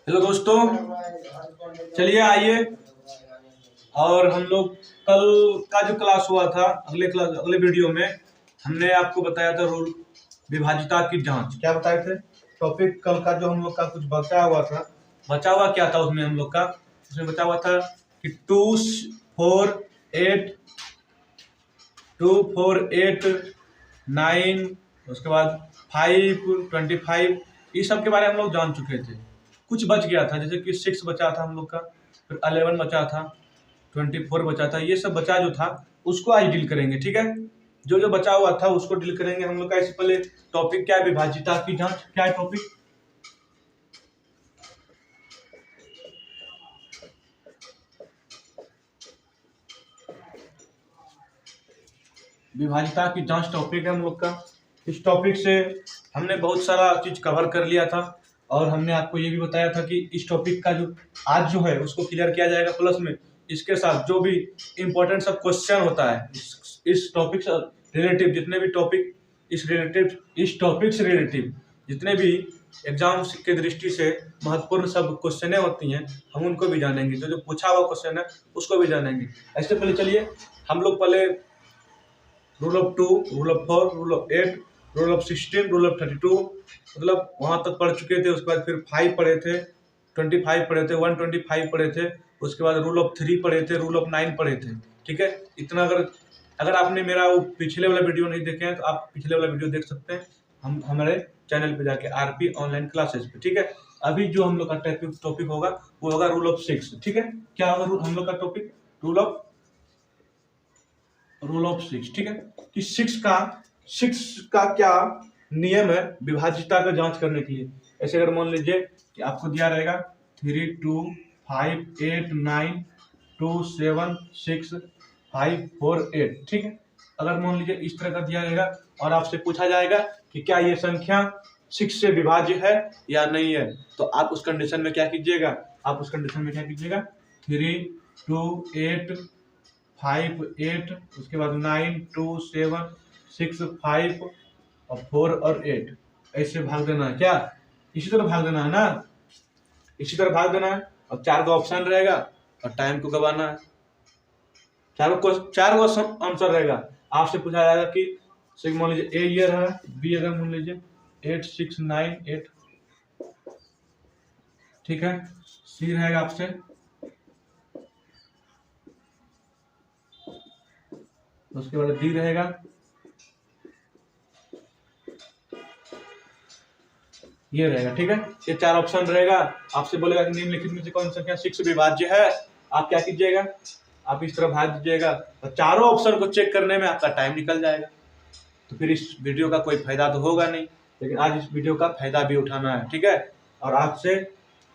Hello दोस्तों, चलिए आइए। और हम लोग कल का जो क्लास हुआ था, अगले वीडियो में हमने आपको बताया था रूल विभाजिता की जांच। क्या बताए थे? टॉपिक कल का जो हम लोग का कुछ बचा हुआ था, बचा हुआ क्या था उसमें हम लोग का? उसमें बचा हुआ था कि 2, 4, 8, उसके बाद 5, 25, ये सब के बारे में हम लोग जान चुके थे। कुछ बच गया था, जैसे कि 6 बचा था हम लोग का, फिर 11 बचा था, 24 बचा था। ये सब बचा जो था उसको आज डील करेंगे, ठीक है। जो जो बचा हुआ था उसको डील करेंगे हम लोग का। इससे पहले टॉपिक क्या है? विभाजिता की जांच। क्या है टॉपिक? विभाजिता की जांच टॉपिक है हम लोग का। इस टॉपिक से हमने बहुत सारा चीज कवर कर लिया था और हमने आपको ये भी बताया था कि इस टॉपिक का जो आज जो है उसको क्लियर किया जाएगा। प्लस में इसके साथ जो भी इम्पोर्टेंट सब क्वेश्चन होता है इस टॉपिक से रिलेटिव, जितने भी टॉपिक इस टॉपिक से रिलेटिव जितने भी एग्जाम के दृष्टि से महत्वपूर्ण सब क्वेश्चनें होती हैं, हम उनको भी जानेंगे। जो जो पूछा हुआ क्वेश्चन है उसको भी जानेंगे। ऐसे पहले चलिए हम लोग पहले rule of 2, rule of 4, rule of 8, rule of 16, rule of 32, मतलब वहां तक पढ़ चुके थे। उसके बाद फिर 5 पढ़े थे, 25 पढ़े थे, 125 पढ़े थे। उसके बाद रूल ऑफ 3 पढ़े थे, रूल ऑफ 9 पढ़े थे। ठीक है, इतना अगर आपने मेरा वो पिछले वाला वीडियो नहीं देखे हैं तो आप पिछले वाला वीडियो देख सकते हैं हम हमारे चैनल पे जाके, आरपी ऑनलाइन क्लासेस पे। ठीक है, अभी जो हम लोग का टॉपिक होगा वो होगा रूल ऑफ 6। ठीक है, क्या होगा हम लोग का टॉपिक? Rule of 6। ठीक है, कि 6 का क्या नियम है विभाजिता का जांच करने के लिए। ऐसे अगर मान लीजिए कि आपको दिया रहेगा 3, 2, 5, 8, 9, 2, 7, 6, 5, 4, 8। ठीक है, अगर मान लीजिए इस तरह का दिया रहेगा और आपसे पूछा जाएगा कि क्या ये संख्या 6 से विभाज्य है या नहीं है, तो आप उस कंडीशन में क्या कीजिएगा? 3, 2, 8, 5, 8, उसके बाद 9, 2, 7, 6, 5 और 4 और 8 ऐसे भाग देना है। क्या इसी तरह भाग देना है ना? इसी तरह भाग देना है और 4 का ऑप्शन रहेगा और टाइम को गवाना है। 4 आंसर रहेगा। आपसे पूछा जाएगा कि मान लीजिए ए ईयर है, बी अगर मान लीजिए 8, 6, 9, 8। ठीक है, सी रहेगा आपसे, उसके बाद डी रहेगा, ये रहेगा। ठीक है, ये 4 ऑप्शन रहेगा। आपसे बोलेगा कि निम्नलिखित में से कौन सी संख्या 6 विभाज्य है। आप क्या कीजिएगा? आप इस तरह भाग दीजिएगा और चारों ऑप्शन को चेक करने में आपका टाइम निकल जाएगा। तो फिर इस वीडियो का कोई फायदा तो होगा नहीं, लेकिन आज इस वीडियो का फायदा भी उठाना है। ठीक है, और आपसे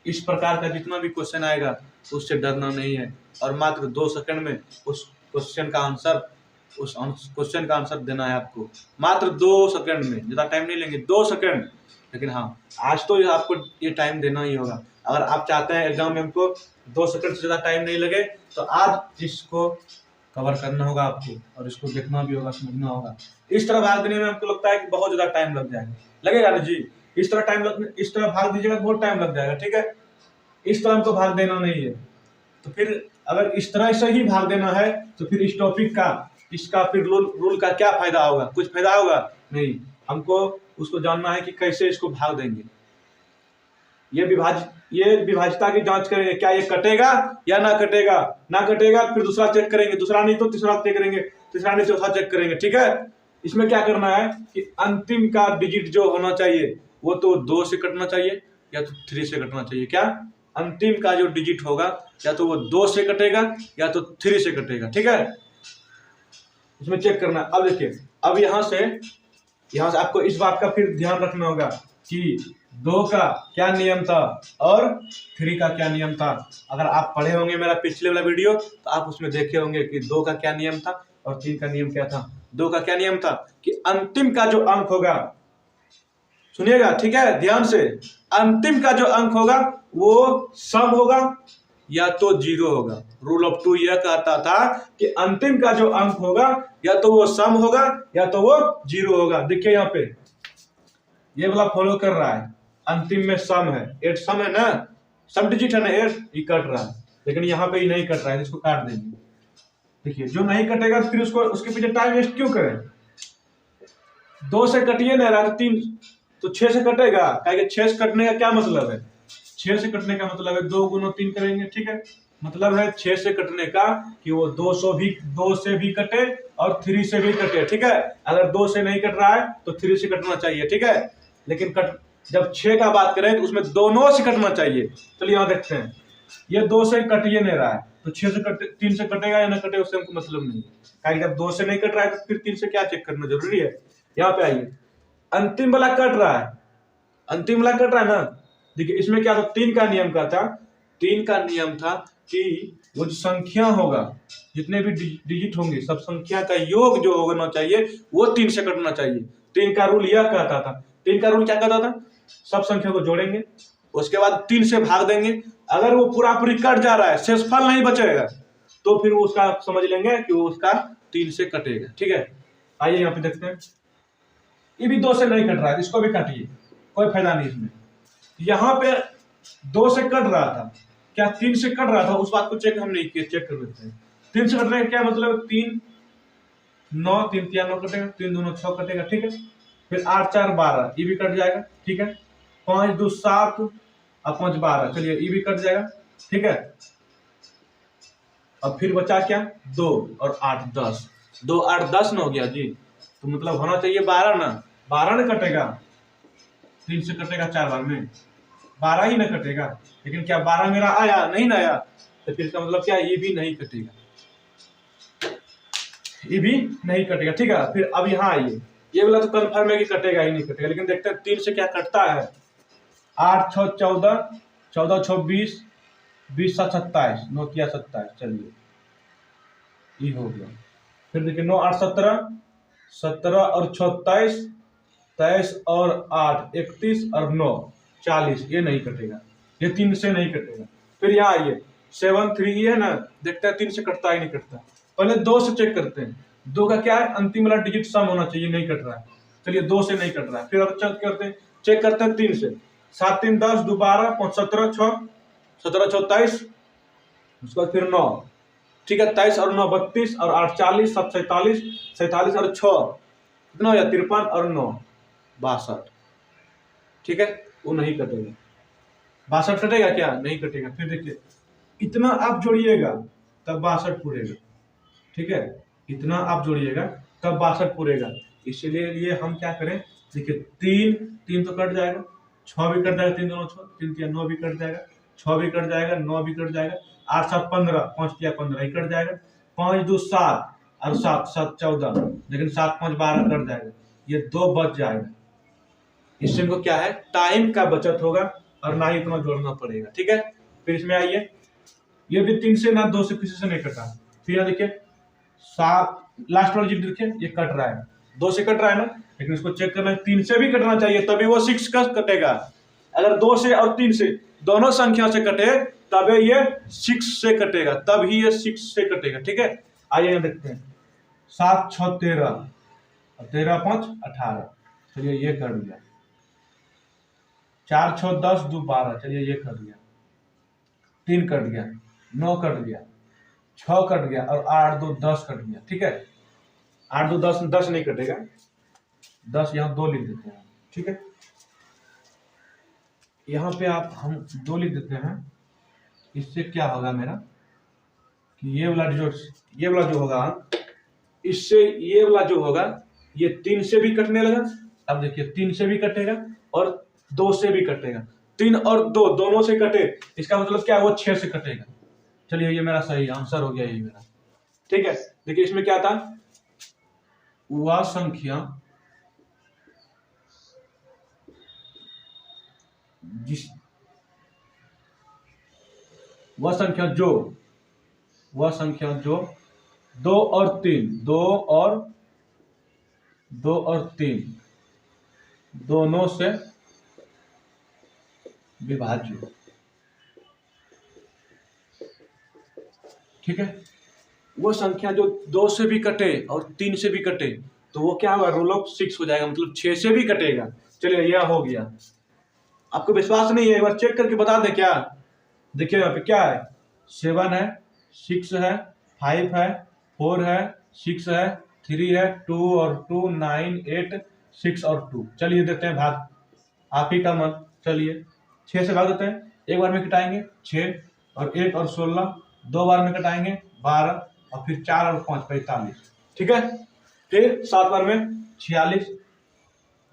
इस प्रकार का जितना भी क्वेश्चन आएगा उससे डरना नहीं है और मात्र 2 सेकंड में उस क्वेश्चन का आंसर देना है आपको। मात्र 2 सेकंड में, ज्यादा टाइम नहीं लेंगे, 2 सेकंड। लेकिन हाँ, आज तो आपको ये टाइम देना ही होगा। अगर आप चाहते हैं एग्जाम में हमको 2 सेकंड से ज्यादा टाइम नहीं लगे तो आज इसको कवर करना होगा आपको और इसको देखना भी होगा, समझना होगा। इस तरह भाग देने में हमको लगता है कि बहुत ज्यादा टाइम लग जाएगा, लगेगा ना जी? इस तरह भाग दीजिएगा, बहुत टाइम लग जाएगा। ठीक है, इस तरह हमको भाग देना नहीं है। तो फिर अगर इस तरह से ही भाग देना है तो फिर इस टॉपिक का इसका फिर रूल का क्या फायदा होगा? कुछ फायदा होगा नहीं। हमको उसको जानना है कि कैसे इसको भाग देंगे। ये विभाजिता की जांच करेंगे, क्या ये कटेगा या ना कटेगा। ना कटेगा फिर दूसरा चेक करेंगे, दूसरा नहीं तो तीसरा चेक करेंगे, तीसरा नहीं चौथा चेक करेंगे। ठीक है, इसमें क्या करना है कि अंतिम का डिजिट जो होना चाहिए वो तो 2 से कटना चाहिए या तो 3 से कटना चाहिए। क्या अंतिम का जो डिजिट होगा या तो वो 2 से कटेगा या तो 3 से कटेगा। ठीक है, इसमें चेक करना। अब देखिए, अब यहाँ से आपको इस बात का फिर ध्यान रखना होगा कि 2 का क्या नियम था और 3 का क्या नियम था। अगर आप पढ़े होंगे मेरा पिछले वाला वीडियो तो आप उसमें देखे होंगे कि 2 का क्या नियम था और 3 का नियम क्या था। 2 का क्या नियम था कि अंतिम का जो अंक होगा, सुनिएगा ठीक है ध्यान से, अंतिम का जो अंक होगा वो सम होगा या तो 0 होगा। रूल ऑफ 2 यह कहता था कि अंतिम का जो अंक होगा या तो वो सम होगा या तो वो 0 होगा। देखिए यहाँ पे ये वाला फॉलो कर रहा है, अंतिम में सम है, 8 सम है ना, सब डिजिट है ना, ये कट रहा है, लेकिन यहाँ पे ये नहीं कट रहा है, इसको काट देंगे। देखिए जो नहीं कटेगा फिर उसको उसके पीछे टाइम वेस्ट क्यों करें। 2 से कटिए ना यार, 3 तो 6 से कटेगा, क्या 6 से कटने का क्या मतलब है, 6 से कटने का मतलब है 2 गुना 3 करेंगे, ठीक है, मतलब है 6 से कटने का कि वो 2 से भी कटे और 3 से भी कटे, ठीक है। अगर 2 से नहीं कट रहा है तो 3 से कटना चाहिए, ठीक है, लेकिन जब 6 का बात करें तो उसमें दोनों से कटना चाहिए। चलिए यहाँ देखते हैं, ये 2 से कटिए नहीं रहा है तो 6 से 3 से कटेगा या ना कटे उससे हमको मतलब नहीं है, जब 2 से नहीं कट रहा है तो फिर 3 से क्या चेक करना जरूरी है। यहाँ पे आइए, अंतिम वाला कट रहा है, अंतिम वाला कट रहा है ना। देखिए इसमें क्या था, 3 का नियम का था, 3 का नियम था कि वो जो संख्या होगा, जितने भी डिजिट होंगे सब संख्या का योग जो होना चाहिए वो 3 से कटना चाहिए। 3 का रूल यह कहता था, 3 का रूल क्या कहता था, सब संख्या को जोड़ेंगे उसके बाद 3 से भाग देंगे, अगर वो पूरा पूरी कट जा रहा है शेषफल नहीं बचेगा तो फिर वो उसका समझ लेंगे कि वो उसका 3 से कटेगा, ठीक है। आइए यहाँ पे देखते हैं, ये भी 2 से नहीं कट रहा है, इसको भी काटिए, कोई फायदा नहीं इसमें। यहाँ पे 2 से कट रहा था, क्या 3 से कट रहा था, उस बात को चेक हम नहीं किए, चेक कर लेते हैं। 3 से कटने का क्या मतलब, 3 9 3 3 9 कटेगा, 3 2 9 6 कटेगा, ठीक है। फिर 8 4 12 ये भी कट जाएगा, ठीक है। 5 2 7 और 5 12, चलिए ये भी कट जाएगा, ठीक है। अब फिर बचा क्या, 2 और 8 10, 2 8 10 न हो गया जी, तो मतलब होना चाहिए 12 ना, 12 न कटेगा, 3 से कटेगा 4 बार में, 12 ही न कटेगा, लेकिन क्या 12 मेरा आया नहीं ना आया, तो फिर इसका मतलब क्या, ये भी नहीं कटेगा, ये भी नहीं कटेगा, ठीक है। फिर अब यहाँ आइए, ये वाला तो कन्फर्म है कि कटेगा ही नहीं कटेगा, लेकिन देखते हैं 3 से क्या कटता है। 8 6 14 14 6 20 20 7 27 9 किया 27, चलिए ये हो गया। फिर देखिए 9 8 17 17 और 6 23 23 और 8 31 और 9 40, ये नहीं कटेगा, ये 3 से नहीं कटेगा। फिर यहाँ आइए 7 3 ये है ना, देखते हैं 3 से कटता ही नहीं कटता, पहले 2 से चेक करते हैं, 2 का क्या है, अंतिम वाला डिजिट सम होना चाहिए, नहीं कट रहा है, चलिए 2 से नहीं कट रहा है। फिर अब चेक करते हैं 3 से, 7 3 10 2 12 5 17 6 17 6 23, उसके बाद फिर 9, ठीक है, 23 और 9 32 और 8 40 7 47 47 और 6 कितना हो गया 53 और 9 62, ठीक है, वो नहीं कटेगा, 62 कटेगा क्या, नहीं कटेगा। फिर देखिए इतना आप जोड़िएगा तब 62 पूरेगा, ठीक है, इतना आप जोड़िएगा तब 62 पूरेगा, इसलिए ये हम क्या करें, देखिए 3 तो कट जाएगा, 6 भी कट जाएगा, 3 दोनों 6 3 3 9 भी कट जाएगा, 6 भी कट जाएगा, 9 भी कट जाएगा, 8 7 15 5 किया 15 ही कट जाएगा, 5 2 7 और 7 7 14, लेकिन 7 5 12 कट जाएगा, ये 2 बच जाएगा। इससे इनको क्या है, टाइम का बचत होगा और ना ही इतना जोड़ना पड़ेगा, ठीक है। फिर इसमें आइए, ये भी 3 से ना 2 से किसी से नहीं कटा, फिर यहाँ देखिए 7 लास्ट वाला डिजिट देखिए ये कट रहा है, 2 से कट रहा है ना, लेकिन इसको चेक करना है 3 से भी कटना चाहिए तभी वो 6 का कटेगा। अगर 2 से और 3 से दोनों संख्या से कटे तब ये 6 से कटेगा, तब ही ये 6 से कटेगा, ठीक है। आइए यहाँ देखते हैं 7 6 13 और 13 5 18, चलिए ये कर दिया, 4 6 10 2 12, चलिए ये कर दिया, 3 कट गया, 9 कट गया, 6 कट गया और 8 2 10 कट गया, ठीक है। 8 2 10 10 नहीं कटेगा, 10 यहाँ 2 लिख देते हैं, ठीक है। यहाँ पे आप हम 2 लिख देते हैं, इससे क्या होगा मेरा कि ये वाला जो होगा, इससे ये वाला जो होगा ये 3 से भी कटने लगा, अब देखिए 3 से भी कटेगा और 2 से भी कटेगा, 3 और 2 दोनों से कटे, इसका मतलब क्या है, वो 6 से कटेगा। चलिए ये मेरा सही आंसर हो गया, ये मेरा, ठीक है। देखिए इसमें क्या था, वह संख्या वह संख्या जो 2 और 3 दोनों से विभाज्य, ठीक है। वो संख्या जो 2 से भी कटे और 3 से भी कटे तो वो क्या होगा, रूल ऑफ 6 हो जाएगा, मतलब 6 से भी कटेगा। चलिए यह हो गया, आपको विश्वास नहीं है, एक बार चेक करके बता दें क्या, देखिए यहाँ पे क्या है, 7 है, 6 है, 5 है, 4 है, 6 है, 3 है, 2 और 2 9 8 6 और 2। चलिए देते हैं भाग, आप ही का मन। चलिए 6 से भाग देते हैं, एक बार में घटाएंगे 6 और 1 और 16, 2 बार में घटाएंगे 12 और फिर 4 और 5 45। ठीक है, फिर 7 बार में 46,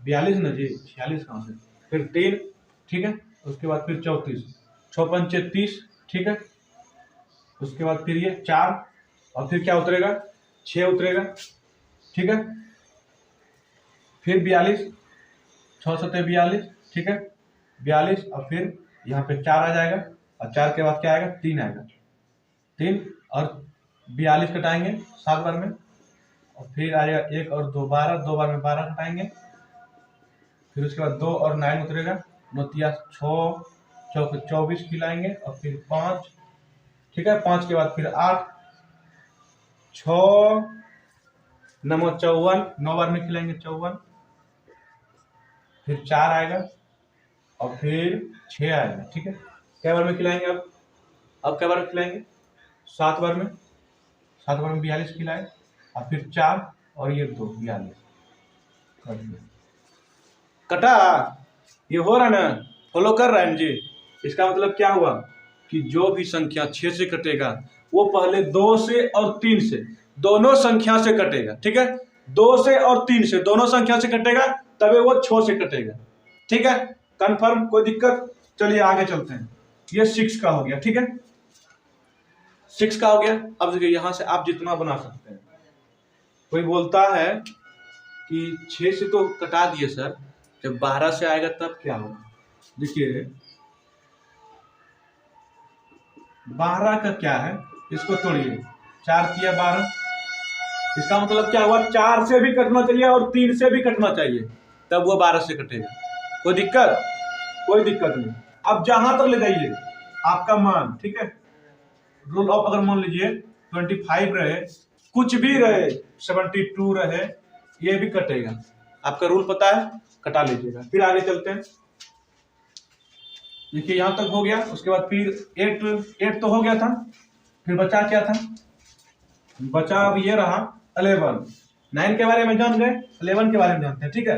42 ना जी, 46 कहाँ से, फिर 3, ठीक है, उसके बाद फिर 34, 6 पंचे 30, ठीक है, उसके बाद फिर ये 4 और फिर क्या उतरेगा, 6 उतरेगा, ठीक है, फिर 42, 6 सत्ते 42, ठीक है, 42 और फिर यहाँ पे 4 आ जाएगा और 4 के बाद क्या आएगा, 3 आएगा, 3 और 42 कटाएंगे 7 बार में और फिर आ जाएगा 1 और 2 12, 2 बार में 12 कटाएंगे, फिर उसके बाद 2 और 9 उतरेगा, 9 तिया 6 चौक 24 खिलाएंगे और फिर 5, ठीक है, 5 के बाद फिर 8, 6 9 54, 9 बार में खिलाएंगे 54, फिर 4 आएगा और फिर 6 आएगा, ठीक है, क्या बार में खिलाएंगे, अब क्या बार में खिलाएंगे, 7 बार में, 7 बार में 42 खिलाए और फिर 4 और ये 2 42 कटा। ये हो रहा है ना, फॉलो कर रहा है जी। इसका मतलब क्या हुआ कि जो भी संख्या 6 से कटेगा वो पहले 2 से और 3 से, दोनों संख्या से कटेगा, ठीक है, 2 से और 3 से दोनों संख्या से कटेगा, तभी वो 6 से कटेगा, ठीक है, कंफर्म, कोई दिक्कत। चलिए आगे चलते हैं, ये 6 का हो गया, ठीक है, 6 का हो गया। अब देखिए यहां से आप जितना बना सकते हैं। कोई बोलता है कि 6 से तो कटा दिए सर, जब 12 से आएगा तब क्या होगा। देखिए 12 का क्या है, इसको तोड़िए, 4 तिया 12, इसका मतलब क्या हुआ, 4 से भी कटना चाहिए और 3 से भी कटना चाहिए, तब वो 12 से कटेगा। कोई दिक्कत, कोई दिक्कत नहीं। अब जहां तक ले जाइए आपका मान, ठीक है, रूल ऑफ अगर मान लीजिए 25 रहे, कुछ भी रहे, 72 रहे, ये भी कटेगा। आपका रूल पता है, कटा लीजिएगा। फिर आगे चलते हैं, देखिए यहां तक हो गया, उसके बाद फिर 8 तो हो गया था, फिर बचा क्या था, बचा अब ये रहा 11। 9 के बारे में जान गए, 11 के बारे में जानते हैं, ठीक है।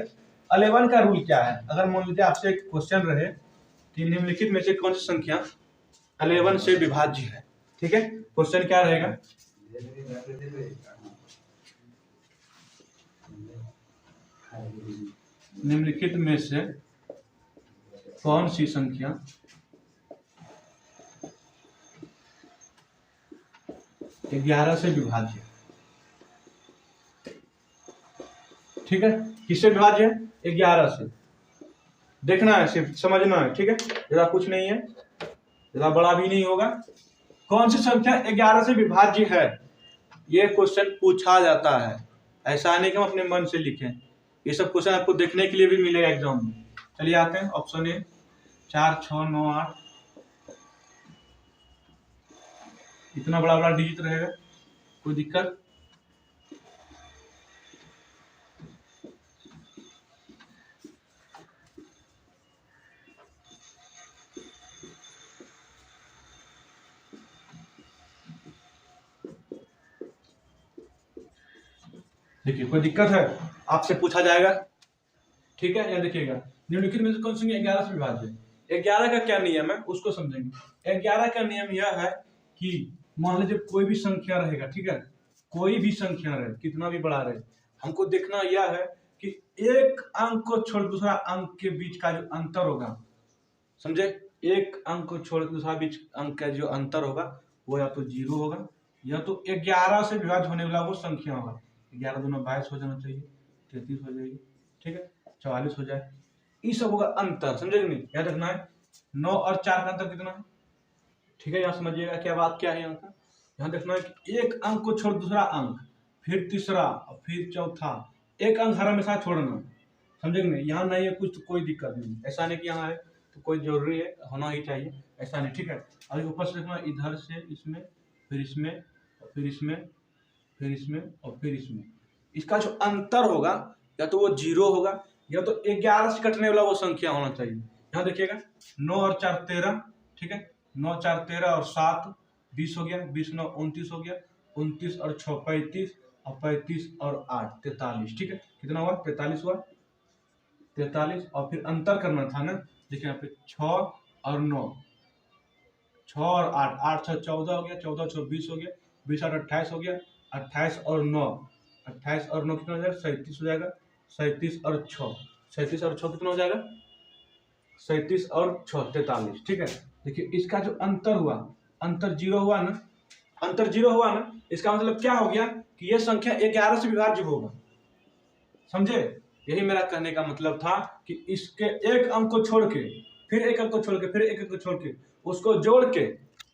11 का रूल क्या है, अगर मान लीजिए आपसे एक क्वेश्चन रहे कि निम्नलिखित में से कौन सी संख्या 11 से विभाज्य है, ठीक है, क्वेश्चन क्या रहेगा, निम्नलिखित में से कौन सी संख्या 11 से विभाज्य, ठीक है, किससे विभाज्य है, 11 से। देखना है, सिर्फ समझना है, ठीक है, ज्यादा कुछ नहीं है, ज्यादा बड़ा भी नहीं होगा। कौन सी संख्या 11 से विभाज्य है, ये क्वेश्चन पूछा जाता है। ऐसा नहीं कि हम अपने मन से लिखें, ये सब क्वेश्चन आपको देखने के लिए भी मिलेगा एग्जाम में। चलिए आते हैं ऑप्शन ए, 4 6 9 8, इतना बड़ा बड़ा डिजिट रहेगा, कोई दिक्कत। देखिए कोई दिक्कत है, आपसे पूछा जाएगा, ठीक है, यहाँ देखिएगा, निम्नलिखित में से कौन सी 11 से विभाज्य है। 11 का क्या नियम है उसको समझेंगे। 11 का नियम यह है कि मान लीजिए कोई भी संख्या रहेगा, ठीक है, कोई भी संख्या रहे, कितना भी बड़ा रहे, हमको देखना यह है कि एक अंक को छोड़ दूसरा अंक के बीच का जो अंतर होगा, समझे, एक अंक को छोड़ दूसरा बीच अंक का जो अंतर होगा वो या तो 0 होगा या तो 11 से विभाज्य होने वाला वो संख्या होगा। 11 दूना 22 हो जाना चाहिए, 33 हो जाएगी, ठीक है, 44 हो जाए, ये सब होगा अंतर, समझे कि नहीं, याद रखना है। 9 और 4 का अंतर कितना है, ठीक है, यहाँ समझिएगा क्या बात क्या है यहाँ का। यहाँ देखना है कि एक अंक को छोड़ दूसरा अंक, फिर तीसरा और फिर चौथा, एक अंक हर हमेशा छोड़ना, समझे कि नहीं, यहाँ नहीं है कुछ तो कोई दिक्कत नहीं, ऐसा नहीं कि यहाँ है तो कोई जरूरी है, होना ही चाहिए, ऐसा नहीं, ठीक है। अभी ऊपर से देखना, इधर से इसमें, फिर इसमें, फिर इसमें, फिर इसमें और फिर इसमें, इसका जो अंतर होगा या तो वो 0 होगा या तो 11 से कटने वाला वो संख्या होना चाहिए। यहाँ देखिएगा 9 और 4 13, ठीक है, 9 4 13 और 7 20 हो गया, 20 9 29 हो गया, 29 और 6 35 और 35 और 8 43। ठीक है, कितना हुआ? 43 हुआ, 43। और फिर अंतर करना था ना, देखिए यहाँ पे 6 और 9, 6 और 8, 8 6 14 हो गया, 14 6 20 हो गया, 20 8 28 हो गया, 28 और 9, 28 और 9 कितना हो जाएगा? 37 हो जाएगा, 37 और 6, 37 और 6 कितना हो जाएगा? 37 और 6 43। ठीक है, देखिए इसका जो अंतर हुआ, अंतर जीरो हुआ ना, अंतर जीरो हुआ ना, इसका मतलब क्या हो गया कि ये संख्या 11 से विभाज्य होगा। समझे? यही मेरा कहने का मतलब था कि इसके एक अंक को छोड़ के, फिर एक अंक को छोड़ के, फिर एक अंक को छोड़ के, उसको जोड़ के,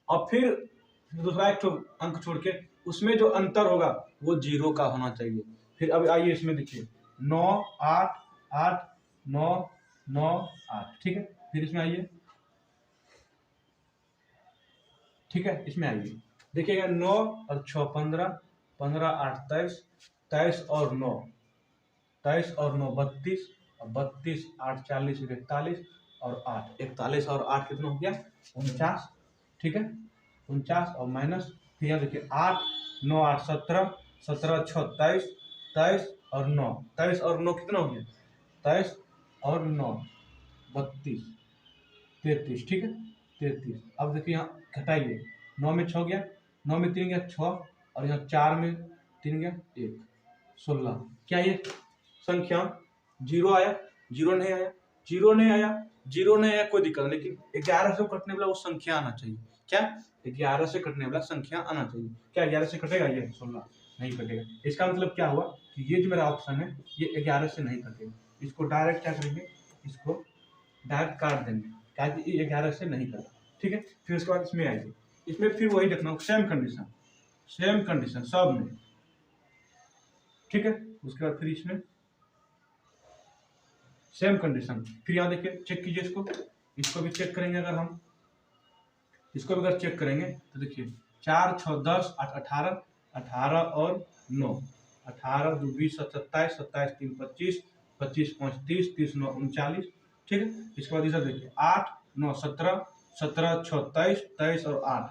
और फिर दूसरा एक अंक छोड़ के, उसमें जो अंतर होगा वो जीरो का होना चाहिए। फिर अब आइए इसमें देखिए 9 8 8 9 9 8। ठीक है, फिर इसमें आइए, ठीक है, इसमें आइए, देखिएगा 9 और 6 15, 15 8 23, 23 और 9, 23 और 9 32, और 32 8 40 41 और 8 41 और 8 कितना हो गया? 49। ठीक है, 49 और माइनस, फिर यहाँ देखिए 8 9 8 17, 17 6 23, 23 और 9, 23 और 9 कितना हो गया? 23 और 9 32 33। ठीक है, 33। अब देखिए यहाँ घटाइए, 9 में 6 गया, 9 में 3 गया 6, और यहाँ 4 में 3 गया 1, 16। क्या ये संख्या जीरो आया? जीरो नहीं आया, जीरो नहीं आया, जीरो नहीं आया, कोई दिक्कत नहीं, लेकिन 11 से कटने वाला वो संख्या आना चाहिए। क्या? 11 से कटने वाला संख्या आना चाहिए। क्या 11 से कटेगा? ये 16 नहीं कटेगा। इसका मतलब क्या हुआ कि ये जो मेरा ऑप्शन है ये 11 से नहीं कटेगा। इसको डायरेक्ट क्या करेंगे? इसको डायरेक्ट काट देंगे, क्या कि ये 11 से नहीं कटा। ठीक है, फिर उसके बाद इसमें आइए, इसमें फिर वही देखना, सेम कंडीशन, सेम कंडीशन सब में। ठीक है, उसके बाद फिर इसमें सेम कंडीशन, फिर यहाँ देखिए चेक कीजिए, इसको भी चेक करेंगे। अगर हम इसको भी अगर चेक करेंगे तो देखिए 4 6 10 8 18, 18 और 9, 18 2 20 27, 27 3 25, 25 5 30, 30 9 39। ठीक है, इसके बाद इधर देखिए 8 9 17, 17 6 23, 23 और 8,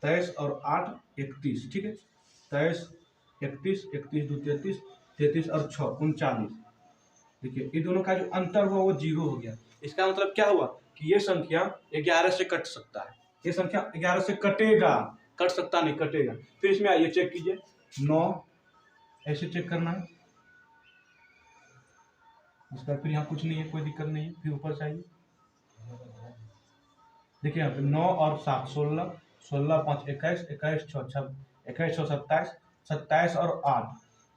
23 और 8 31। ठीक है, 23 31, 31 2 33, 33 और 6 39। देखिए ये दोनों का जो अंतर हुआ वो जीरो हो गया। इसका मतलब क्या हुआ कि ये संख्या 11 से कट सकता है, ये संख्या 11 से कटेगा, कट सकता नहीं, कटेगा। फिर इसमें आइए चेक कीजिए, 9 ऐसे चेक करना है, इसका फिर यहाँ कुछ नहीं है, कोई दिक्कत नहीं है। फिर ऊपर से आइए, देखिए यहाँ पे 9 और 7 16, 16 5 21, 21 6 21 6 27, 27 और 8,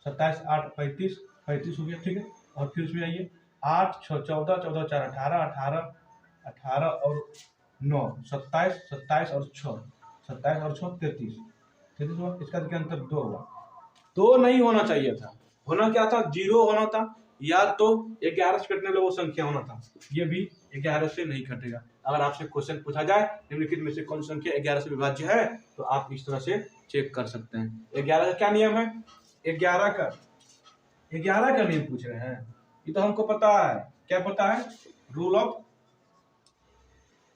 27 8 35, 35 हो गया। ठीक है, और फिर उसमें आइए 8 6 14, 14 4 18, 18 18 और 9 27, 27 और 6, 27 और 6 33, 33 हुआ। इसका देखिए अंतर 2 हुआ, 2 नहीं होना चाहिए था, होना क्या था? जीरो होना था, या तो 11 से कटने वाला वो संख्या होना था। ये भी 11 से नहीं कटेगा। अगर आपसे क्वेश्चन पूछा जाए निम्नलिखित में से कौन संख्या 11 से विभाज्य है, तो आप इस तरह से चेक कर सकते हैं। 11 का क्या नियम है? 11 का नियम पूछ रहे हैं, ये तो हमको पता है। क्या पता है? Rule of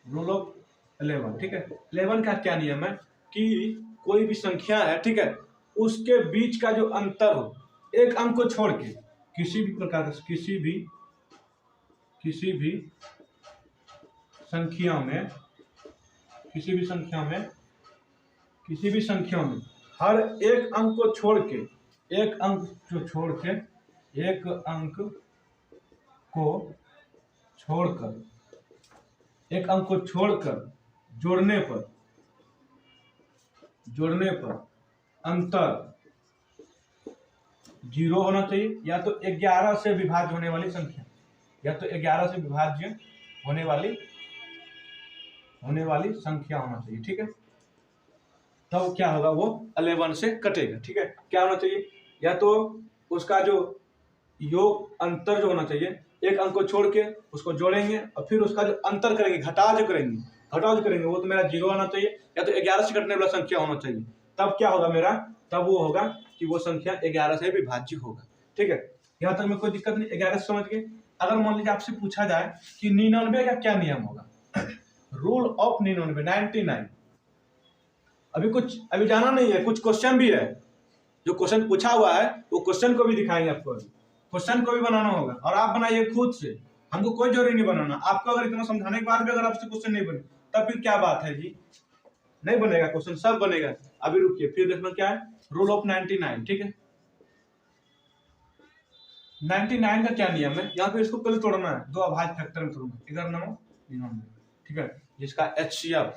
11। ठीक है, 11 का क्या नियम है कि कोई भी संख्या है, ठीक है, उसके बीच का जो अंतर हो, एक अंक को छोड़ के, किसी भी प्रकार का किसी भी संख्या में हर एक अंक को छोड़ के, एक अंक को छोड़कर जोड़ने पर अंतर जीरो होना चाहिए, या तो 11 से विभाज्य होने वाली संख्या, या तो 11 से विभाज्य होने वाली संख्या होना चाहिए। ठीक है, तो क्या होगा? वो 11 से कटेगा। ठीक है, क्या होना चाहिए? या तो उसका जो योग अंतर जो होना चाहिए, एक अंक को छोड़ के उसको जोड़ेंगे और फिर उसका जो अंतर करेंगे, घटाव जो करेंगे वो तो मेरा जीरो आना चाहिए, या तो 11 से कटने वाला संख्या होना चाहिए। तब क्या होगा मेरा? तब वो होगा कि वो संख्या 11 से विभाज्य होगा। ठीक है, यहाँ तक में कोई दिक्कत नहीं, 11 से समझ गए। अगर मान लीजिए आपसे पूछा जाए कि 99 का क्या नियम होगा, रूल ऑफ 99। अभी जाना नहीं है, कुछ क्वेश्चन भी है, जो क्वेश्चन पूछा हुआ है वो क्वेश्चन को भी दिखाएंगे आपको। क्वेश्चन को भी बनाना होगा और आप बनाइए खुद से, हमको कोई जरूरी नहीं बनाना। आपको अगर इतना समझाने के बाद भी अगर आपसे क्वेश्चन नहीं बने तब फिर क्या बात है जी, नहीं बनेगा क्वेश्चन, सब बनेगा। अभी रुकिए, फिर देखना क्या है रूल ऑफ 99। ठीक है, 99 का क्या नियम है, यहाँ पे इसको पहले तोड़ना है, दो अभाज्य फैक्टर में तोड़ना, 11 99। ठीक है, जिसका HCF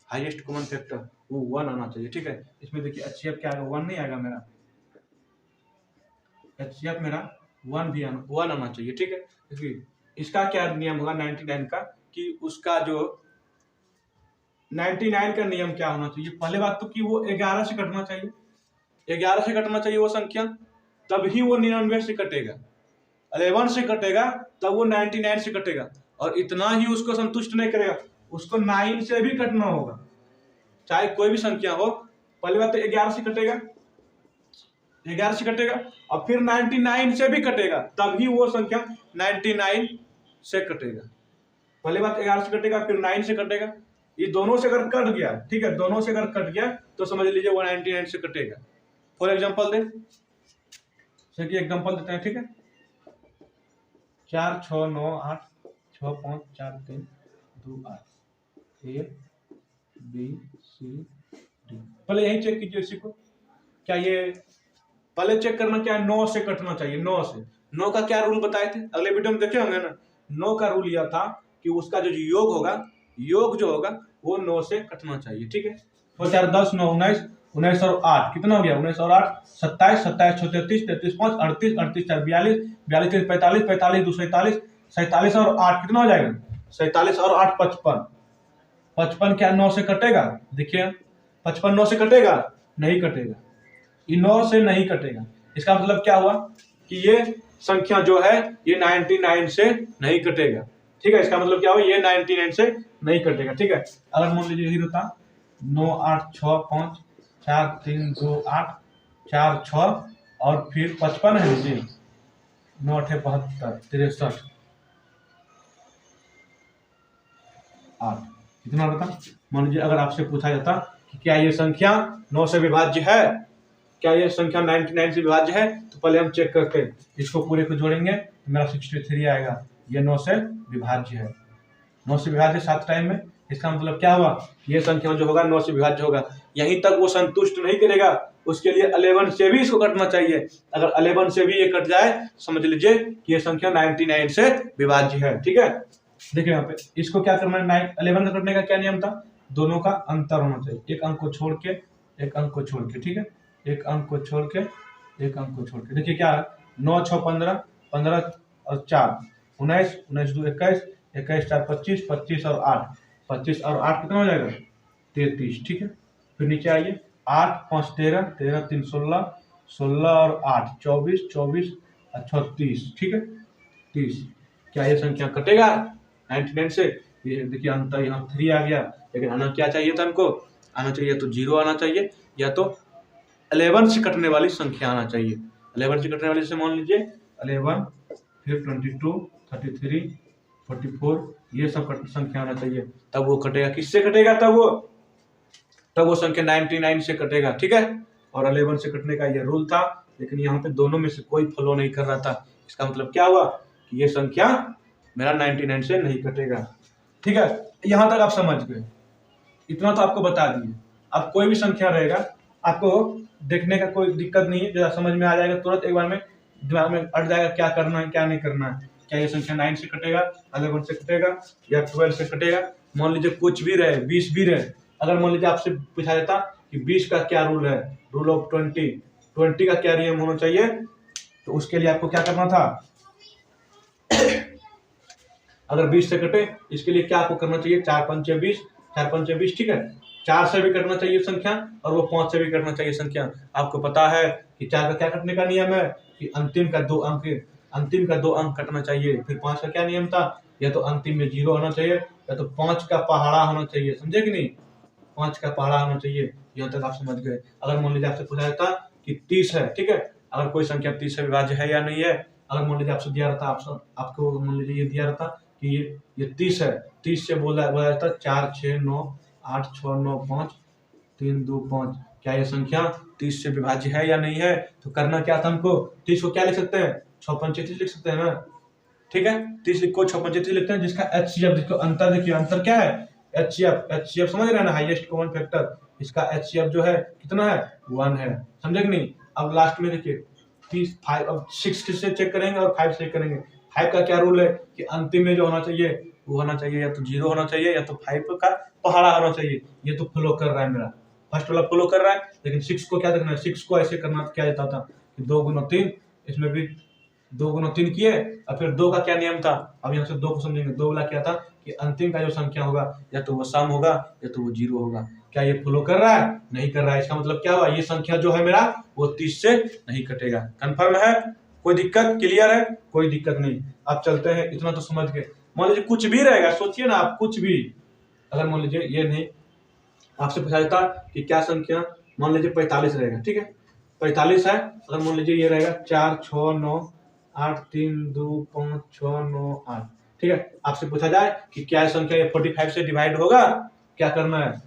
हाईएस्ट कॉमन फैक्टर वो 1 आना चाहिए। ठीक है, इसमें देखिए HCF क्या आएगा, 1 नहीं आएगा मेरा, HCF मेरा 1 आना चाहिए। ठीक है, देखिए इसका क्या नियम होगा 99 का, कि उसका जो 99 का नियम क्या होना चाहिए, पहले बात तो कि वो 11 से कटना चाहिए, 11 से कटना चाहिए वो संख्या, तब ही वो 99 से कटेगा। 11 से कटेगा तब वो 99 से कटेगा, और इतना ही उसको संतुष्ट नहीं करेगा, उसको 9 से भी कटना होगा, चाहे कोई भी संख्या हो। पहली बात तो 11 से कटेगा, 11 से कटेगा और फिर 99 से भी कटेगा, तभी वो संख्या 99 से कटेगा। पहली बात 11 से कटेगा, फिर 9 से कटेगा, ये दोनों से अगर कट गया, ठीक है, दोनों से अगर कट गया तो समझ लीजिए वो 99 से कटेगा। फॉर एग्जाम्पल दे, चलिए एग्जाम्पल देते हैं। ठीक है, 4 6 9 8 6 5 4 3 2 8 A B C D। पहले यही चेक कीजिए इसी को, क्या ये पहले चेक करना क्या है, 9 से कटना चाहिए, 9 से। 9 का क्या रूल बताए थे, अगले वीडियो में देखे होंगे ना। 9 का रूल यह था कि उसका जो योग होगा, योग जो होगा वो 9 से कटना चाहिए। ठीक है, तो 4 10 9 19 19 और 8 कितना हो गया, 19 और 8 27 27 6 33 33 5 38 38 4 42 42 3 45 45 2 47 47 और 8 कितना हो जाएगा, 47 और 8 55। 55 क्या 9 से कटेगा, देखिए 55 9 से कटेगा, नहीं कटेगा, ये 9 से नहीं कटेगा। इसका मतलब क्या हुआ कि ये संख्या जो है ये 99 से नहीं कटेगा। ठीक है, इसका मतलब क्या हुआ, ये 99 से नहीं कटेगा। ठीक है, अगर मान लीजिए यही होता 9 8 6 5 4 3 2 8 4 6 और फिर 55 है जी, 9 8 72 63 8 कितना होता। मान लीजिए अगर आपसे पूछा जाता कि क्या ये संख्या 9 से विभाज्य है, क्या ये संख्या 99 से विभाज्य है, तो पहले हम चेक करते हैं, इसको पूरे को जोड़ेंगे तो मेरा 63 आएगा, ये 9 से विभाज्य है। 9 से विभाज्य 7 टाइम में, इसका मतलब क्या हुआ, ये संख्या जो होगा 9 से विभाज्य होगा। यहीं तक वो संतुष्ट नहीं करेगा, उसके लिए 11 से भी इसको कटना चाहिए। अगर 11 से भी ये कट जाए समझ लीजिए कि ये संख्या 99 से विभाज्य है। ठीक है, देखिए यहाँ पे इसको क्या करना है, 11 का कटने का क्या नियम था, दोनों का अंतर होना चाहिए, एक अंक को छोड़ के एक अंक को छोड़ के। ठीक है, एक अंक को छोड़ के एक अंक को छोड़ के, देखिए क्या है 9 6 15 15 और 4 19 19 2 21 21 4 25 25 और 8 25 और 8 कितना हो जाएगा 33। ठीक है, फिर नीचे आइए 8 5 13 13 3 16 16 और 8 24 24 और 36। ठीक है, 30। क्या ये संख्या कटेगा 99 से, ये देखिए अंतर यहाँ 3 आ गया, लेकिन आना क्या चाहिए था, हमको आना चाहिए तो 0 आना चाहिए, या तो 11 से कटने वाली संख्या आना चाहिए। 11 से कटने वाली, जैसे मान लीजिए 11 फिर 22 33 44 ये सब संख्या आना चाहिए, तब वो कटेगा। किससे कटेगा, तब वो संख्या 99 से कटेगा। ठीक है, और 11 से कटने का ये रूल था, लेकिन यहाँ पे दोनों में से कोई फॉलो नहीं कर रहा था। इसका मतलब क्या हुआ कि ये संख्या मेरा 99 से नहीं कटेगा। ठीक है, यहाँ तक आप समझ गए, इतना तो आपको बता दिए। अब कोई भी संख्या रहेगा, आपको देखने का कोई दिक्कत नहीं है, जो समझ में आ जाएगा तुरंत, एक बार में दिमाग में अट जाएगा क्या करना है क्या नहीं करना है। क्या ये संख्या 9 से कटेगा, 11 से कटेगा या 12 से कटेगा। मान लीजिए कुछ भी रहे, 20 भी रहे, अगर मान लीजिए आपसे पूछा जाता कि 20 का क्या रूल है, रूल ऑफ 20 का क्या नियम होना चाहिए, तो उसके लिए आपको क्या करना था अगर 20 से कटे, इसके लिए क्या आपको करना चाहिए, 4 5 20 4 5 20। ठीक है, 4 से भी कटना चाहिए संख्या और वो 5 से भी कटना चाहिए संख्या। आपको पता है कि 4 का क्या कटने का नियम है कि अंतिम का 2 अंक कटना चाहिए। फिर 5 का क्या नियम था, या तो अंतिम में 0 होना चाहिए या तो 5 का पहाड़ा होना चाहिए। समझे कि नहीं, 5 का पहाड़ा होना चाहिए। यहाँ तक आप समझ गए। अगर मान लीजिए आपसे पूछा जाता कि 30 है, ठीक है, अगर कोई संख्या 30 से विभाज्य है या नहीं है, अगर मान लीजिए आपसे दिया रहता, आपको मान लीजिए ये दिया रहता कि ये 30 है, 30 से बोला जाता 4 6 9 8 6 9 5 3 2 5। क्या ये संख्या 30 से विभाज्य है या नहीं है? तो करना क्या था हमको, 30 को क्या लिख सकते हैं, 6 पंचे 30 लिख सकते हैं ना, ठीक है। 30 लिखो 6 पंचे 30 लिखते हैं, जिसका HCF देखो, अंतर देखिए, अंतर क्या है, HCF समझ रहे हैं ना, हाईएस्ट कॉमन फैक्टर। इसका HCF जो है कितना है, 1 है, समझे कि नहीं। अब लास्ट में देखिए 30 5, अब 6 से चेक करेंगे और 5 से चेक करेंगे। 5 का क्या रूल है कि अंतिम में जो होना चाहिए वो होना चाहिए या तो 0 होना चाहिए या तो 5 का पहाड़ा होना चाहिए। ये तो फ्लो कर रहा है, मेरा फर्स्ट वाला फ्लो कर रहा है। लेकिन 6 को क्या देखना है, 6 को ऐसे करना क्या जाता था कि 2 गुना 3, इसमें भी 2 गुना 3 किए, और फिर 2 का क्या नियम था, अब यहाँ से 2 को समझेंगे। 2 वाला क्या था कि अंतिम का जो संख्या होगा या तो वो सम होगा या तो वो 0 होगा। क्या ये फ्लो कर रहा है, नहीं कर रहा है, इसका मतलब क्या हुआ, ये संख्या जो है मेरा वो 30 से नहीं कटेगा। कंफर्म है, कोई दिक्कत, क्लियर है, कोई दिक्कत नहीं। अब चलते हैं, इतना तो समझ गए। मान लीजिए कुछ भी रहेगा, सोचिए ना आप, कुछ भी, अगर मान लीजिए ये नहीं, आपसे पूछा जाता कि क्या संख्या, मान लीजिए 45 रहेगा, ठीक है, 45 है। अगर मान लीजिए ये रहेगा 4 6 9 8 3 2 5 6 9 8, ठीक है। आपसे पूछा जाए कि क्या संख्या ये 45 से डिवाइड होगा, क्या करना है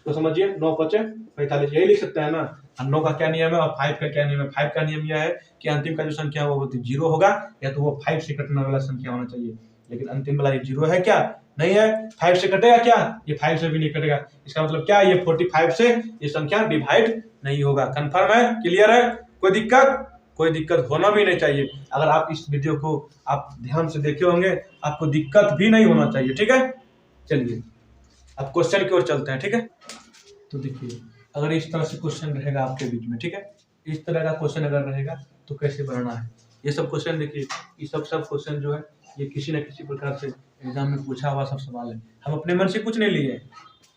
तो समझिए, 9 5 45, यही लिख सकते हैं ना। 9 का क्या नियम है और 5 का क्या नियम है। 5 का नियम यह है कि अंतिम का जो संख्या है वो 0 होगा या तो वो 5 से कटने वाला संख्या होना चाहिए। लेकिन अंतिम वाला ये 0 है क्या, नहीं है। 5 से कटेगा क्या, ये 5 से भी नहीं कटेगा। इसका मतलब क्या, ये 45 से ये संख्या डिवाइड नहीं होगा। कंफर्म है, क्लियर है, कोई दिक्कत, कोई दिक्कत होना भी नहीं चाहिए। अगर आप इस वीडियो को आप ध्यान से देखे होंगे, आपको दिक्कत भी नहीं होना चाहिए, ठीक है। चलिए अब क्वेश्चन की ओर चलते हैं, ठीक है। तो देखिए, अगर इस तरह से क्वेश्चन रहेगा आपके बीच में, ठीक है, इस तरह का क्वेश्चन अगर रहेगा तो कैसे बनाना है, ये सब क्वेश्चन देखिए, ये सब क्वेश्चन जो है ये किसी न किसी प्रकार से एग्जाम में पूछा हुआ सब सवाल है। हम अपने मन से कुछ नहीं लिए,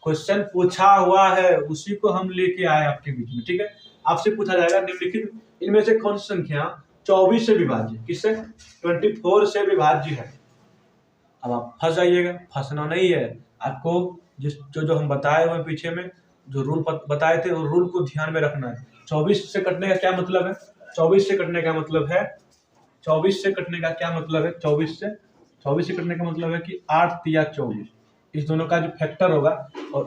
क्वेश्चन पूछा हुआ है उसी को हम लेके आए आपके बीच में, ठीक है। आपसे पूछा जाएगा निम्नलिखित इनमें से कौन सी संख्या 24 से विभाज्य, किससे, 24 से विभाज्य है। अब आप फंस जाइएगा, फंसना नहीं है आपको, जो हम बताए हुए पीछे में जो रूल बताए थे वो रूल को ध्यान में रखना है। 24 से कटने का क्या मतलब है, 24 से कटने का मतलब है, 24 से कटने का क्या मतलब है, 24 से कटने का मतलब है कि 8 या 24, इस दोनों का जो फैक्टर होगा और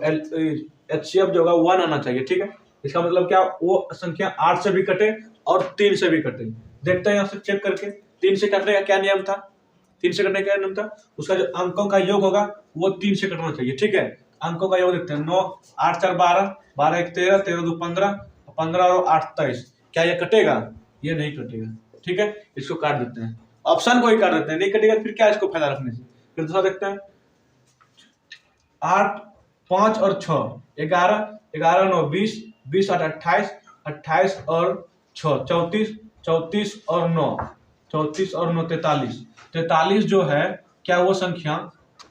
HCF जो होगा 1 आना चाहिए, ठीक है। इसका मतलब क्या, वो संख्या 8 से भी कटे और 3 से भी कटे। देखते हैं यहाँ से चेक करके, 3 से कटने का क्या नियम था, 3 से कटने का नियम था, उसका जो अंकों का योग होगा वो 3 से कटना चाहिए, ठीक है। अंकों का योग देखते हैं, 9 8 4 12 12 1 13 13 2 15 15 और 8 23। क्या ये कटेगा, ये नहीं कटेगा, ठीक है। इसको काट देते हैं, ऑप्शन को ही काट देते हैं, नहीं कटेगा फिर क्या इसको फायदा रखने से। फिर दूसरा देखते हैं, 8 5 और 6 11 11 9 20 20 8 28 28 और 6 34 34 और 9 34 और 9 43 43 जो है क्या वो संख्या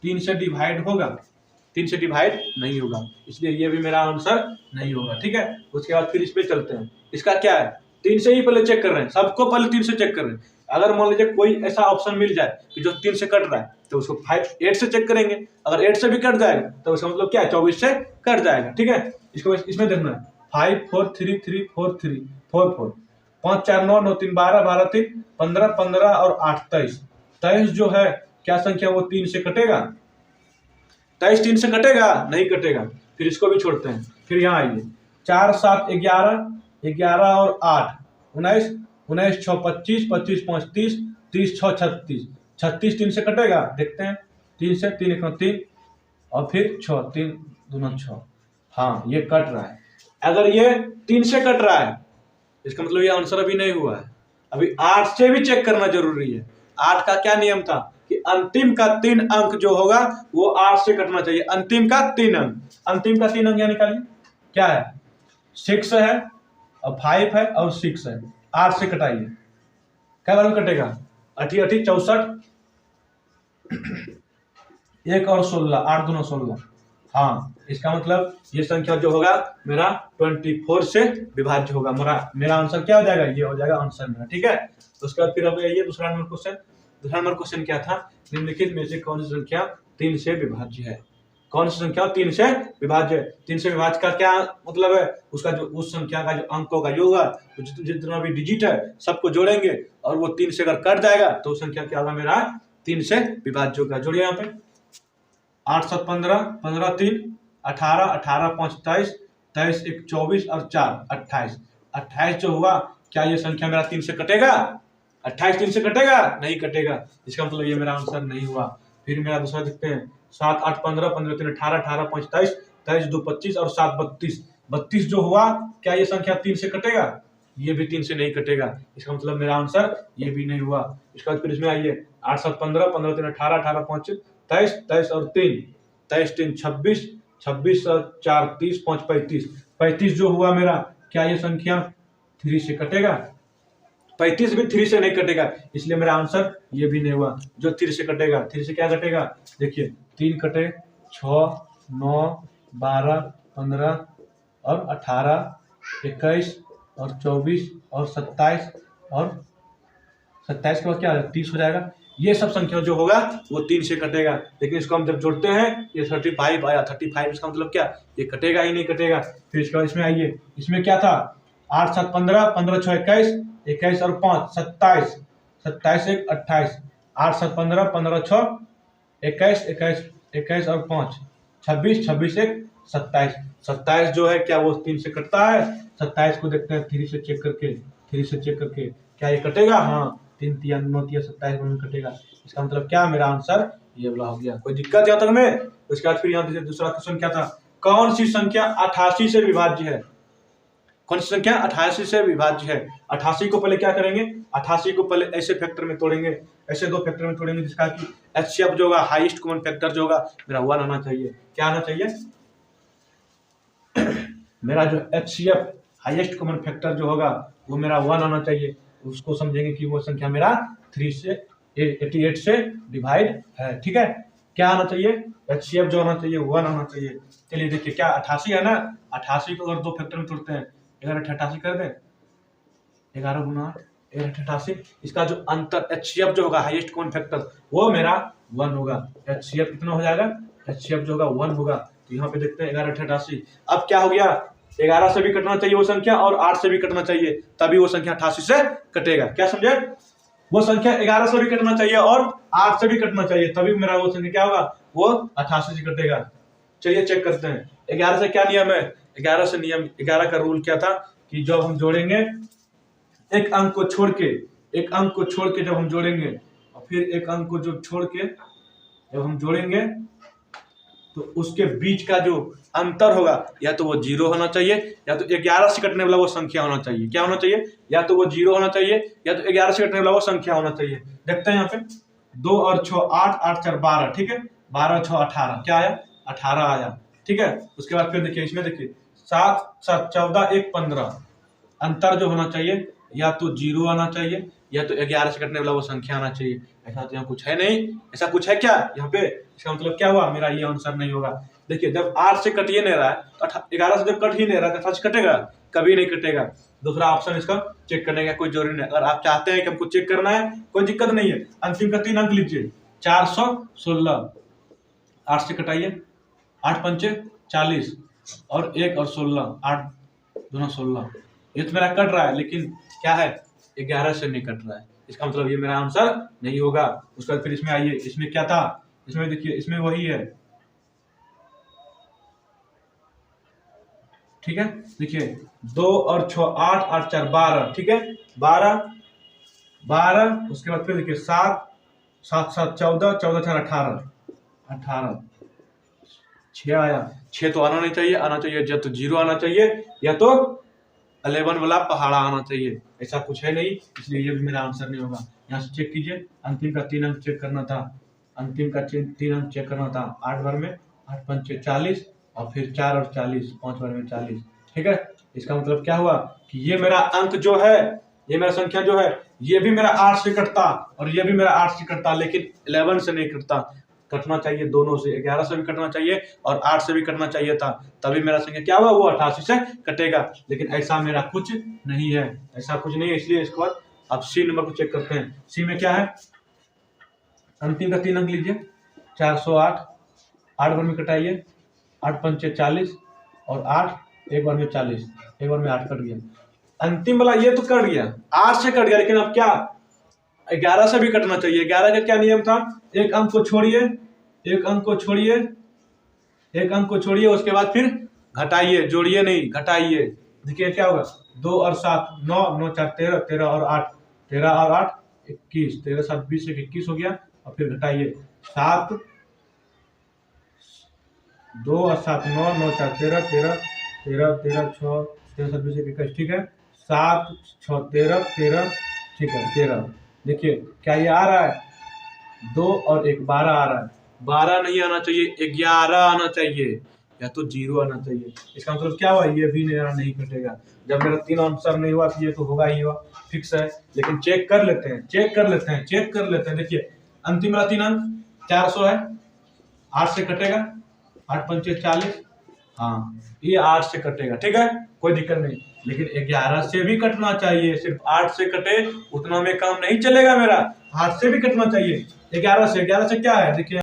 3 से डिवाइड होगा, 3 से डिवाइड नहीं होगा, इसलिए ये भी मेरा आंसर नहीं होगा, ठीक है। उसके बाद फिर इस पे चलते हैं, इसका क्या है, 3 से ही पहले चेक कर रहे हैं, सबको पहले 3 से चेक कर रहे हैं। अगर मान लीजिए कोई ऐसा ऑप्शन मिल जाए कि जो 3 से कट रहा है तो उसको 8 से चेक करेंगे। अगर 8 से भी कट जाएगा तो उसका मतलब क्या है, 24 से कट जाएगा, ठीक है। इसको इसमें देखना है, 5 4 3 3 4 3 4 4 5 4 9 9 3 12 12 3 15 15 और 8 23 23 जो है क्या संख्या वो 3 से कटेगा, 23 3 से कटेगा, नहीं कटेगा। फिर इसको भी छोड़ते हैं, फिर यहाँ आइए, 4 7 11 11 और 8 19 19 6 25 25 5 30 30 6 36 36 3 से कटेगा, देखते हैं, 3 से 3 1 3 और फिर 6 3 2 6, हाँ ये कट रहा है। अगर ये 3 से कट रहा है इसका मतलब ये आंसर अभी नहीं हुआ है, अभी 8 से भी चेक करना जरूरी है। 8 का क्या नियम था कि अंतिम का 3 अंक जो होगा वो 8 से कटना चाहिए, अंतिम का 3 अंक, अंतिम का 3 अंक यहाँ निकालिए, क्या है, 6 है और 5 है और 6 है, 8 से कटाइए, क्या बार में कटेगा, 8 8 64 1 और 16 8 2 16, हाँ इसका मतलब ये संख्या जो होगा मेरा 24 से विभाज्य होगा। मेरा आंसर क्या हो जाएगा, ये हो जाएगा आंसर मेरा, ठीक है। तो उसके बाद फिर अब ये दूसरा नंबर क्वेश्चन, दूसरा नंबर क्वेश्चन क्या था, निम्नलिखित में से कौन सी संख्या 3 से विभाज्य है, कौन सी संख्या 3 से विभाज्य है। 3 से विभाज्य का क्या मतलब है, उसका जो उस संख्या का जो अंकों का योग है, जितना भी डिजिट है सबको जोड़ेंगे और वो 3 से अगर कट जाएगा तो संख्या क्या होगा मेरा 3 से विभाज्य होगा। जोड़िए यहाँ पे 8 7 15, 15 3 18, 18 5 23, 23 1 24 और 4 28। 28 जो हुआ, क्या ये संख्या मेरा 3 से कटेगा? 28 3 से कटेगा? नहीं कटेगा। इसका मतलब ये मेरा आंसर नहीं हुआ। फिर मेरा दूसरा देखते हैं 7 8 15, 15 3 18, 18 5 23, 23 2 25 और 7 32। 32 जो हुआ, क्या ये संख्या 3 से कटेगा? ये भी 3 से नहीं कटेगा। इसका मतलब मेरा आंसर ये भी नहीं हुआ। इसके बाद फिर इसमें आइए 8 7 15, 15 3 18, 18 5 23, 23 और 3, 23 3 26, 26 और 4 30, 5 35। 35 जो हुआ मेरा, क्या ये संख्या 3 से कटेगा? 35 भी 3 से नहीं कटेगा, इसलिए मेरा आंसर ये भी नहीं हुआ। जो 3 से कटेगा, 3 से क्या कटेगा? देखिए 3 कटे 6 9 12 15 और 18 21 और 24 और 27 और 27 के बाद क्या 30 हो जाएगा। ये सब संख्या जो होगा वो 3 से कटेगा। लेकिन इसको हम जब जोड़ते हैं ये 35 आया। 35 इसका मतलब क्या, ये कटेगा ही नहीं कटेगा। फिर इसके बाद इसमें आइए, इसमें क्या था 8 7 15, 15 6 21, 21 और 5 27, 27 1 28, 8 7 15, 15 6 21, 21 21 और 5 26, 26 1 27। 27 जो है क्या वो 3 से कटता है? 27 को देखते हैं 3 से चेक करके, 3 से चेक करके क्या ये कटेगा? हाँ 3 3 9 3 27 में कटेगा। इसका मतलब क्या, मेरा आंसर ये वाला हो गया। कोई दिक्कत यहाँ तक में? उसके बाद फिर यहाँ दूसरा क्वेश्चन क्या था, कौन सी संख्या 88 से विभाज्य है? कौन सी संख्या 88 से विभाज्य है? 88 को पहले क्या करेंगे, 88 को पहले ऐसे फैक्टर में तोड़ेंगे, ऐसे दो फैक्टर में तोड़ेंगे जिसका कि एचसीएफ जो होगा, हाईएस्ट कॉमन फैक्टर जो होगा मेरा 1 आना चाहिए। क्या आना चाहिए? मेरा जो एचसीएफ हाईएस्ट कॉमन फैक्टर जो होगा वो मेरा 1 आना चाहिए। उसको समझेंगे कि वो संख्या मेरा 3 से 88 से डिवाइड है। ठीक है, क्या आना चाहिए? एचसीएफ जो आना चाहिए 1 आना चाहिए। चलिए देखिए, क्या 88 है ना, 88 को अगर दो फैक्टर में तोड़ते हैं, 11 88 कर दें, 11 गुना 8 11 88। इसका जो अंतर एचसीएफ जो होगा हाईएस्ट कॉमन फैक्टर वो मेरा 1 होगा। एचसीएफ कितना हो जाएगा? एचसीएफ जो होगा 1 होगा। तो यहाँ पे देखते हैं 11 88। अब क्या हो गया, 11 से भी कटना चाहिए वो संख्या और 8 से भी कटना चाहिए, तभी वो संख्या 88 से कटेगा। क्या समझे? वो संख्या 11 से भी कटना चाहिए और 8 से भी कटना चाहिए, तभी मेरा वो संख्या क्या होगा, वो 88 से कटेगा। चलिए चेक करते हैं 11 से क्या नियम है। 11 से नियम, 11 का रूल क्या था कि जब हम जोड़ेंगे एक अंक को छोड़ के, एक अंक को छोड़ के जब हम जोड़ेंगे और फिर एक अंक को जो छोड़ के जब हम जोड़ेंगे तो उसके बीच का जो अंतर होगा या तो वो 0 होना चाहिए या तो 11 से कटने वाला वो संख्या होना चाहिए। क्या होना चाहिए? या तो वो 0 होना चाहिए या तो 11 से कटने वाला वो संख्या होना चाहिए। देखते हैं यहाँ पे 2 और 6 8, 8 4 12, ठीक है, 12 6 18, क्या आया? 18 आया। ठीक है, उसके बाद फिर देखिए इसमें देखिए 7 7 14 1 15। अंतर जो होना चाहिए या तो 0 आना चाहिए या तो 11 से कटने वाला वो संख्या आना चाहिए। ऐसा तो यहाँ कुछ है नहीं। ऐसा कुछ है क्या यहाँ पे? इसका मतलब क्या हुआ, मेरा ये आंसर नहीं होगा। देखिए जब 8 से कट ही नहीं रहा है तो 11 से जब कट ही नहीं रहा है तो 8 से कटेगा? कभी नहीं कटेगा। दूसरा ऑप्शन इसका चेक करने का कोई जरूरी नहीं। अगर आप चाहते हैं कि हमको चेक करना है कोई दिक्कत नहीं है। अंतिम का 3 अंक लीजिए 416। 8 से कटाइए, 8 पंचे 40 और 1 और 16, 8 दोनों 16। ये तो मेरा कट रहा है लेकिन क्या है, 11 से नहीं कट रहा है। इसका मतलब ये मेरा आंसर नहीं होगा। उसके बाद फिर इसमें आइए, इसमें क्या था, इसमें देखिए इसमें वही है। ठीक है, देखिए 2 और 6 8, 8 4 12, ठीक है, 12 12। उसके बाद फिर देखिए 7 7 7 14, 14 4 18, 18 6 आया। 6 तो आना नहीं चाहिए, आना चाहिए या तो 0 आना चाहिए या तो 11 वाला पहाड़ा आना चाहिए। ऐसा कुछ है नहीं, इसलिए ये भी मेरा आंसर नहीं होगा। यहाँ से चेक कीजिए, अंतिम का 3 अंक चेक करना था, अंतिम का 3 अंक चेक करना था। 8 बार में 8 पंचे 40 और फिर 4 और 40, 5 बार में 40। ठीक है, इसका मतलब क्या हुआ कि ये मेरा अंक जो है, ये मेरा संख्या जो है, ये भी मेरा 8 से कटता और ये भी मेरा 8 से कटता, लेकिन 11 से नहीं कटता। कटना चाहिए दोनों से, 11 से भी कटना चाहिए और 8 से भी कटना चाहिए था, तभी मेरा संख्या क्या हुआ, वो 88 से कटेगा। लेकिन ऐसा मेरा कुछ नहीं है, ऐसा कुछ नहीं है। इसलिए इसके बाद अब सी नंबर को चेक करते हैं। सी में क्या है, अंतिम का 3 अंक लीजिए 408। 8 बार में कटाइए, 8 पंचे 40 और 8 एक बार में 40, एक बार में 8 कट गया। अंतिम वाला ये तो कट गया, 8 से कट गया, लेकिन अब क्या 11 से भी कटना चाहिए। 11 का क्या नियम था, एक अंक को छोड़िए, एक अंक को छोड़िए, एक अंक को छोड़िए, उसके बाद फिर घटाइए, जोड़िए नहीं, घटाइए। देखिए क्या होगा, 2 और 7 9, 9 4 13, 13 और 8 13 और 8 21, 13 7 20 से 21 हो गया। और फिर घटाइए, 7 2 और 7 9, 9 4 13, 13 13 13 6 13 7 20 21, ठीक है। 7 6 13 13, ठीक है 13। देखिए क्या ये आ रहा है, 2 और 1 12 आ रहा है। 12 नहीं आना चाहिए, 11 आना चाहिए, या तो 0 आना चाहिए। इसका मतलब क्या हुआ, ये भी मेरा नहीं कटेगा। जब मेरा 3 आंसर नहीं हुआ तो ये तो होगा ही होगा, फिक्स है। लेकिन चेक कर लेते हैं, चेक कर लेते हैं, चेक कर लेते हैं। देखिए अंतिम मेरा 3 अंक 400 है, 8 से कटेगा, 8 पंचे 40, हाँ ये 8 से कटेगा, ठीक है कोई दिक्कत नहीं। लेकिन 11 से भी कटना चाहिए, सिर्फ 8 से कटे उतना में काम नहीं चलेगा मेरा, 8 से भी कटना चाहिए। 11 से क्या है, देखिए